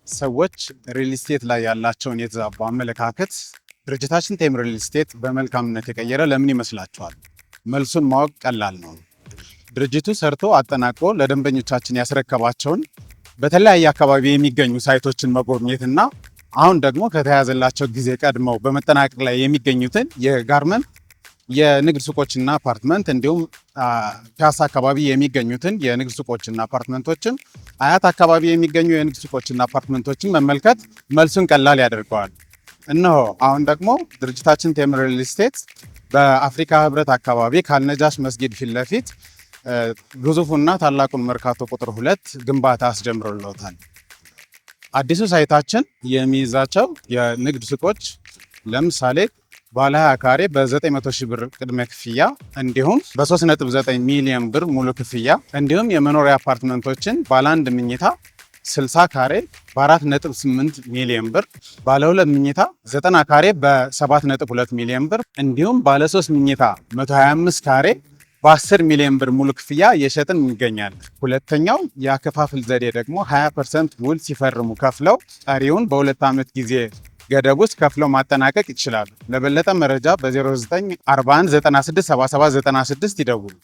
ሰዎች ሪል ስቴት ላይ ያላቸውን የተዛባ አመለካከት ድርጅታችን ቴም ሪል ስቴት በመልካምነት የቀየረ ለምን ይመስላችኋል? መልሱን ማወቅ ቀላል ነው። ድርጅቱ ሰርቶ አጠናቆ ለደንበኞቻችን ያስረከባቸውን በተለያየ አካባቢ የሚገኙ ሳይቶችን መጎብኘትና አሁን ደግሞ ከተያዘላቸው ጊዜ ቀድመው በመጠናቀቅ ላይ የሚገኙትን የጋርመንት የንግድ ሱቆችና አፓርትመንት እንዲሁም ፒያሳ አካባቢ የሚገኙትን የንግድ ሱቆችና አፓርትመንቶችን፣ አያት አካባቢ የሚገኙ የንግድ ሱቆችና አፓርትመንቶችን መመልከት መልሱን ቀላል ያደርገዋል። እነሆ አሁን ደግሞ ድርጅታችን ቴም ሪል ስቴት በአፍሪካ ህብረት አካባቢ ከአልነጃሽ መስጊድ ፊት ለፊት ግዙፉና ታላቁን መርካቶ ቁጥር 2 ግንባታ አስጀምሮለታል። አዲሱ ሳይታችን የሚይዛቸው የንግድ ሱቆች ለምሳሌ ባለ 20 ካሬ በ900 ሺህ ብር ቅድመ ክፍያ እንዲሁም በ3.9 ሚሊዮን ብር ሙሉ ክፍያ እንዲሁም የመኖሪያ አፓርትመንቶችን ባለ 1 ምኝታ 60 ካሬ በ4.8 ሚሊዮን ብር፣ ባለ 2 ምኝታ 90 ካሬ በ7.2 ሚሊዮን ብር እንዲሁም ባለ 3 ምኝታ 125 ካሬ በ10 ሚሊዮን ብር ሙሉ ክፍያ እየሸጥን እንገኛለን። ሁለተኛው የአከፋፈል ዘዴ ደግሞ 20% ውል ሲፈርሙ ከፍለው ቀሪውን በ2 ዓመት ጊዜ ገደብ ውስጥ ከፍለው ማጠናቀቅ ይችላሉ። ለበለጠ መረጃ በ0941967796 ይደውሉ።